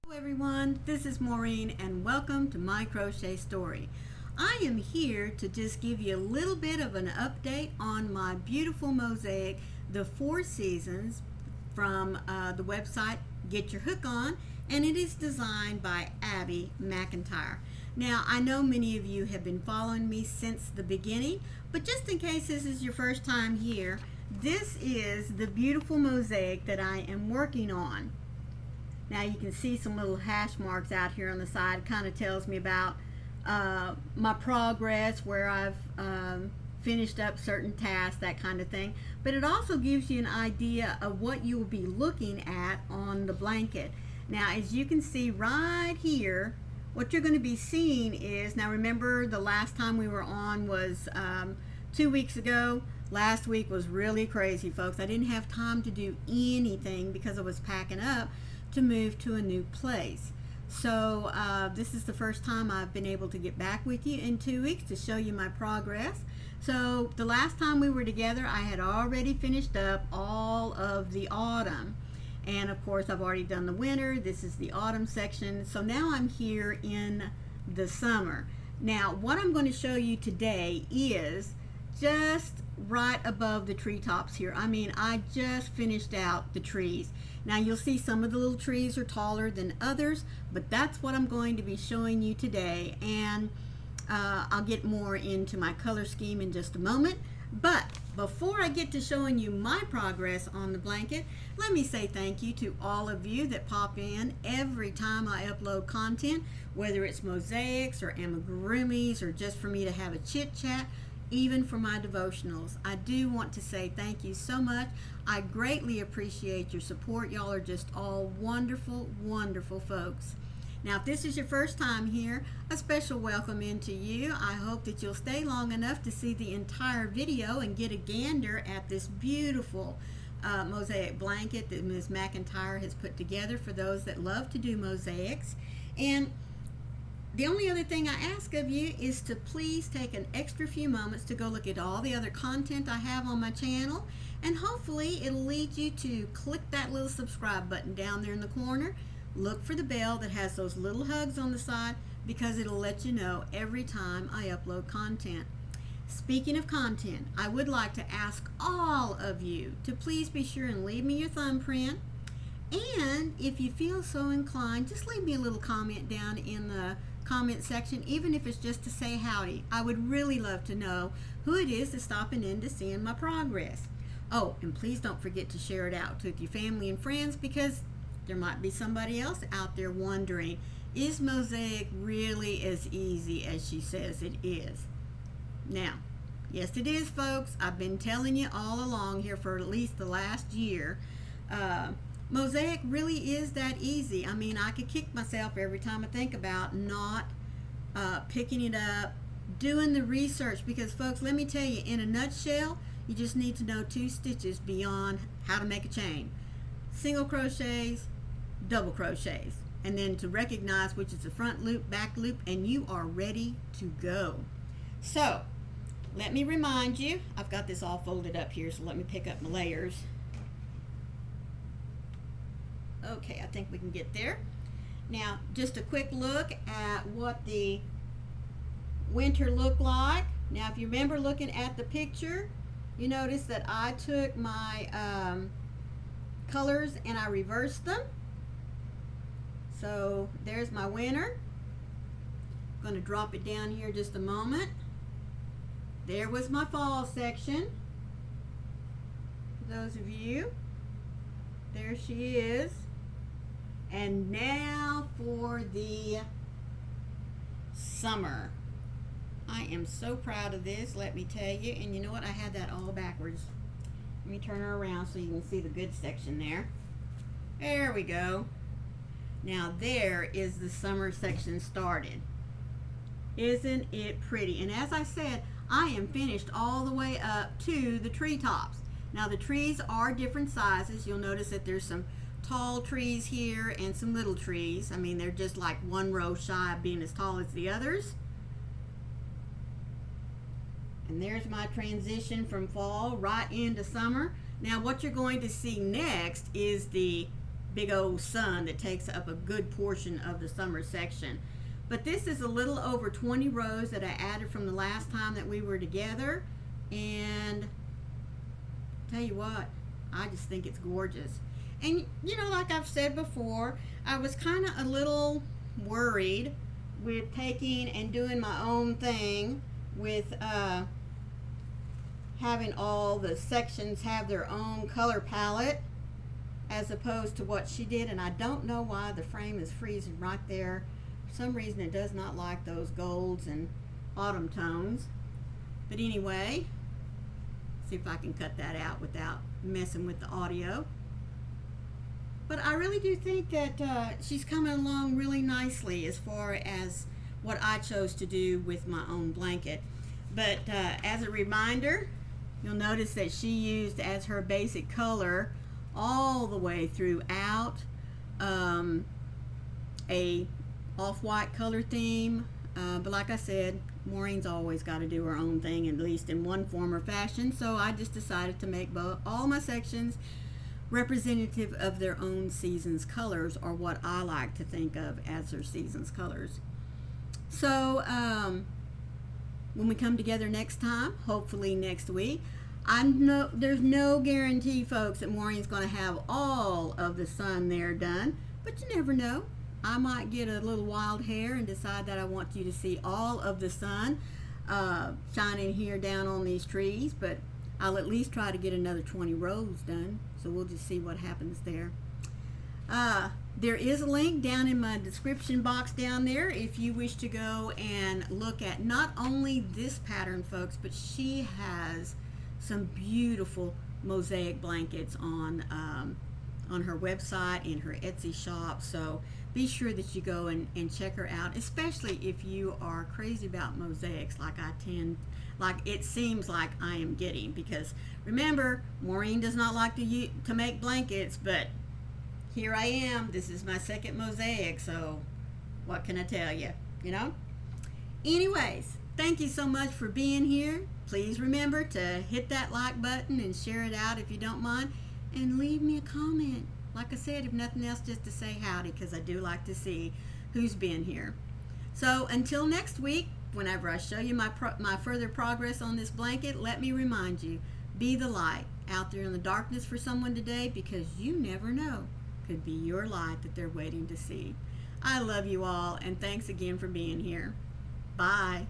Hello everyone, this is Maureen and welcome to My Crochet Story. I am here to just give you a little bit of an update on my beautiful mosaic, The Four Seasons, from the website Get Your Hook On, and it is designed by Abby McIntyre. Now, I know many of you have been following me since the beginning, but just in case this is your first time here, this is the beautiful mosaic that I am working on. Now you can see some little hash marks out here on the side. Kind of tells me about my progress, where I've finished up certain tasks, that kind of thing. But it also gives you an idea of what you will be looking at on the blanket. Now, as you can see right here, what you're going to be seeing is, now remember the last time we were on was 2 weeks ago. Last week was really crazy, folks. I didn't have time to do anything because I was packing up to move to a new place. So this is the first time I've been able to get back with you in 2 weeks to show you my progress. So the last time we were together, I had already finished up all of the autumn, and of course I've already done the winter. This is the autumn section. So now I'm here in the summer. Now what I'm going to show you today is just right above the treetops here. I mean, I just finished out the trees. Now you'll see some of the little trees are taller than others, but that's what I'm going to be showing you today, and I'll get more into my color scheme in just a moment. But before I get to showing you my progress on the blanket, let me say thank you to all of you that pop in every time I upload content, whether it's mosaics or amigurumis or just for me to have a chit chat, even for my devotionals. I do want to say thank you so much. I greatly appreciate your support. Y'all are just all wonderful, wonderful folks. Now, if this is your first time here, a special welcome into you. I hope that you'll stay long enough to see the entire video and get a gander at this beautiful mosaic blanket that Ms. McIntyre has put together for those that love to do mosaics. And the only other thing I ask of you is to please take an extra few moments to go look at all the other content I have on my channel, and hopefully it'll lead you to click that little subscribe button down there in the corner. Look for the bell that has those little hugs on the side, because it'll let you know every time I upload content. Speaking of content, I would like to ask all of you to please be sure and leave me your thumbprint. And if you feel so inclined, just leave me a little comment down in the comment section, even if it's just to say howdy. I would really love to know who it is that's stopping in to see my progress. Oh, and please don't forget to share it out with your family and friends, because there might be somebody else out there wondering, is mosaic really as easy as she says it is? Now, yes it is, folks. I've been telling you all along here for at least the last year. Mosaic really is that easy. I mean, I could kick myself every time I think about not picking it up, doing the research, because folks, let me tell you, in a nutshell, you just need to know 2 stitches beyond how to make a chain. Single crochets, double crochets, and then to recognize which is the front loop, back loop, and you are ready to go. So let me remind you, I've got this all folded up here, so let me pick up my layers. Okay, I think we can get there. Now, just a quick look at what the winter looked like. Now, if you remember looking at the picture, you notice that I took my colors and I reversed them. So there's my winter. I'm going to drop it down here just a moment. There was my fall section. For those of you, there she is. And now for the summer. I am so proud of this, let me tell you. And you know what? I had that all backwards. Let me turn her around so you can see the good section there. There we go. Now there is the summer section started. Isn't it pretty? And as I said, I am finished all the way up to the treetops. Now the trees are different sizes. You'll notice that there's some tall trees here and some little trees. I mean, they're just like one row shy of being as tall as the others. And there's my transition from fall right into summer. Now what you're going to see next is the big old sun that takes up a good portion of the summer section. But this is a little over 20 rows that I added from the last time that we were together, and tell you what, I just think it's gorgeous. And you know, like I've said before, I was kind of a little worried with taking and doing my own thing with having all the sections have their own color palette as opposed to what she did, and I don't know why the frame is freezing right there. For some reason it does not like those golds and autumn tones. But anyway, see if I can cut that out without messing with the audio. But I really do think that she's coming along really nicely as far as what I chose to do with my own blanket. But as a reminder, you'll notice that she used as her basic color all the way throughout a off-white color theme. But like I said, Maureen's always got to do her own thing, at least in one form or fashion. So I just decided to make all my sections representative of their own season's colors, or what I like to think of as their season's colors. So when we come together next time, hopefully next week, I know there's no guarantee, folks, that Maureen's going to have all of the sun there done, but you never know. I might get a little wild hair and decide that I want you to see all of the sun shining here down on these trees, but I'll at least try to get another 20 rows done, so we'll just see what happens there. There is a link down in my description box down there if you wish to go and look at not only this pattern, folks, but she has some beautiful mosaic blankets on her website, in her Etsy shop. So be sure that you go and check her out, especially if you are crazy about mosaics like it seems like I am getting, because remember, Maureen does not like to make blankets, but here I am. This is my second mosaic, so what can I tell you, you know? Anyways, thank you so much for being here. Please remember to hit that like button and share it out if you don't mind, and leave me a comment. Like I said, if nothing else, just to say howdy, because I do like to see who's been here. So until next week, whenever I show you my further progress on this blanket, let me remind you, be the light out there in the darkness for someone today, because you never know, could be your light that they're waiting to see. I love you all, and thanks again for being here. Bye.